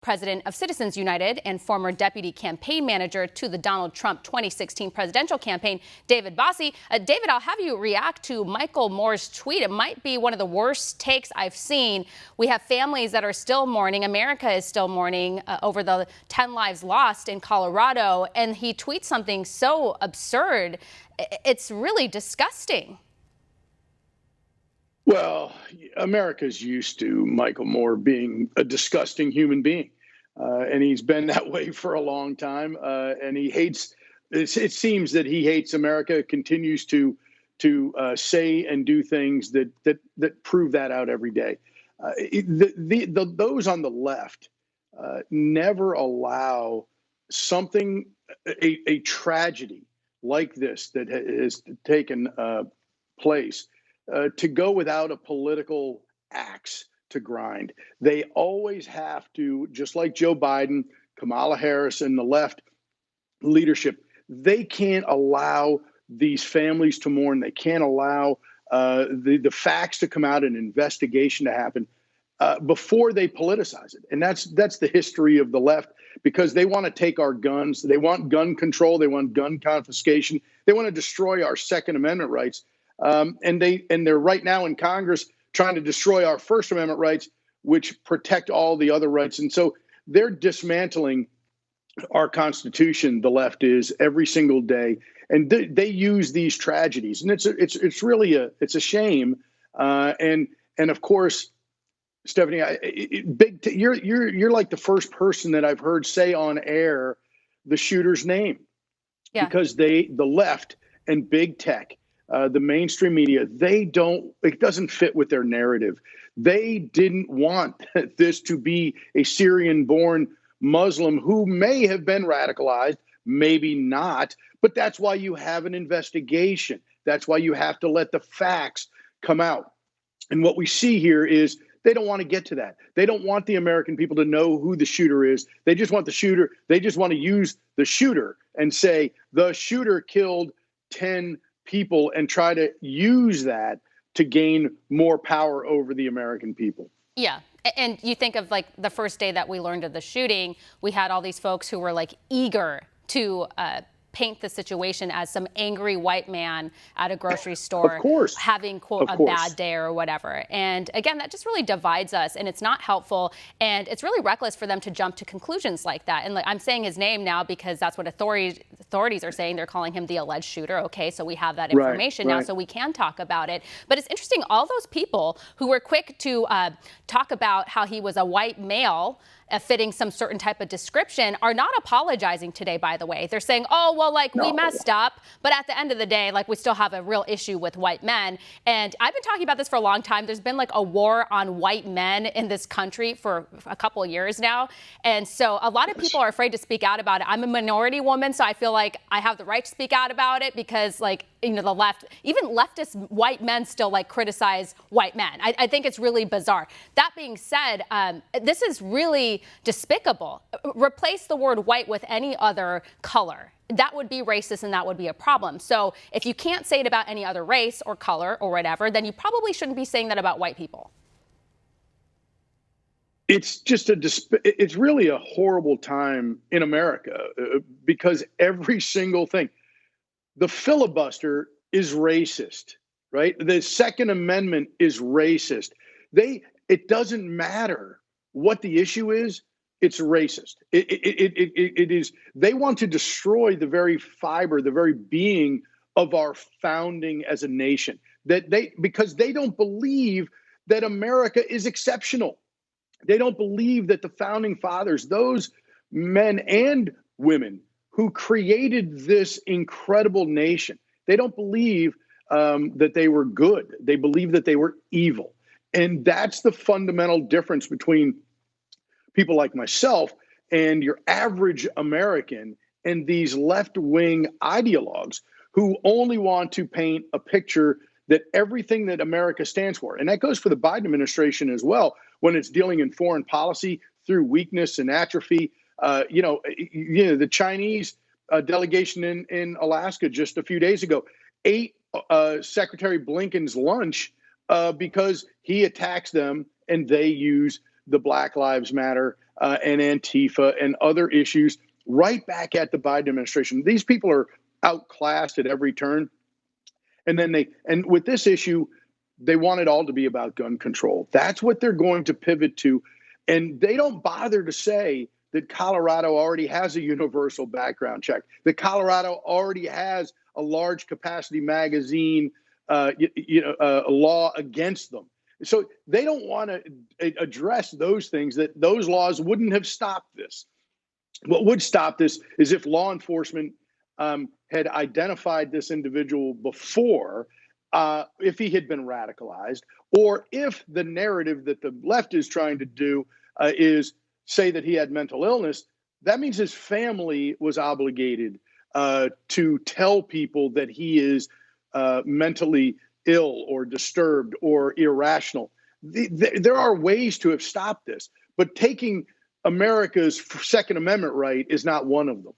president of Citizens United and former deputy campaign manager to the Donald Trump 2016 presidential campaign, David Bossie. David, I'll have you react to Michael Moore's tweet. It might be one of the worst takes I've seen. We have families that are still mourning. America is still mourning over the 10 lives lost in Colorado. And he tweets something so absurd. It's really disgusting. Well, America's used to Michael Moore being a disgusting human being, and he's been that way for a long time. And he hates. It seems that he hates America. Continues to say and do things that prove that out every day. Those on the left never allow something, a tragedy like this that has taken place. To go without a political axe to grind. They always have to, just like Joe Biden, Kamala Harris, and the left leadership, they can't allow these families to mourn. They can't allow the facts to come out, an investigation to happen before they politicize it. And that's the history of the left, because they want to take our guns. They want gun control. They want gun confiscation. They want to destroy our Second Amendment rights. And they're right now in Congress trying to destroy our First Amendment rights, which protect all the other rights. And so they're dismantling our Constitution. The left is every single day, and they use these tragedies, and it's really a shame. And of course, Stephanie, you're like the first person that I've heard say on air the shooter's name, because the left and big tech. The mainstream media, it doesn't fit with their narrative. They didn't want this to be a Syrian-born Muslim who may have been radicalized, maybe not, but that's why you have an investigation. That's why you have to let the facts come out. And what we see here is they don't want to get to that. They don't want the American people to know who the shooter is. They just want the shooter. They just want to use the shooter and say the shooter killed 10 people and try to use that to gain more power over the American people. Yeah. And you think of like the first day that we learned of the shooting, we had all these folks who were like eager to paint the situation as some angry white man at a grocery store having, quote, a bad day or whatever. And again, that just really divides us, and it's not helpful. And it's really reckless for them to jump to conclusions like that. And like, I'm saying his name now because that's what authorities are saying. They're calling him the alleged shooter. OK, so we have that information now, so we can talk about it. But it's interesting, all those people who were quick to talk about how he was a white male fitting some certain type of description are not apologizing today, by the way. They're saying, oh, well, like, we messed up. But at the end of the day, like, we still have a real issue with white men. And I've been talking about this for a long time. There's been like a war on white men in this country for a couple of years now. And so a lot of people are afraid to speak out about it. I'm a minority woman, so I feel like I have the right to speak out about it because, like, you know, the left, even leftist white men still like criticize white men. I think it's really bizarre. That being said, this is really despicable. Replace the word white with any other color. That would be racist and that would be a problem. So if you can't say it about any other race or color or whatever, then you probably shouldn't be saying that about white people. It's just it's really a horrible time in America because every single thing. The filibuster is racist, right? The Second Amendment is racist. It doesn't matter what the issue is. It's racist. It is. They want to destroy the very fiber, the very being of our founding as a nation. Because they don't believe that America is exceptional. They don't believe that the founding fathers, those men and women who created this incredible nation, they don't believe that they were good. They believe that they were evil. And that's the fundamental difference between people like myself and your average American and these left-wing ideologues who only want to paint a picture that everything that America stands for, and that goes for the Biden administration as well, when it's dealing in foreign policy through weakness and atrophy. The Chinese delegation in Alaska just a few days ago ate Secretary Blinken's lunch because he attacks them and they use the Black Lives Matter and Antifa and other issues right back at the Biden administration. These people are outclassed at every turn. And with this issue, they want it all to be about gun control. That's what they're going to pivot to. And they don't bother to say that Colorado already has a universal background check, that Colorado already has a large capacity magazine, a law against them. So they don't want to address those things, that those laws wouldn't have stopped this. What would stop this is if law enforcement had identified this individual before, if he had been radicalized, or if the narrative that the left is trying to do is say that he had mental illness. That means his family was obligated to tell people that he is mentally ill or disturbed or irrational. There are ways to have stopped this, but taking America's Second Amendment right is not one of them.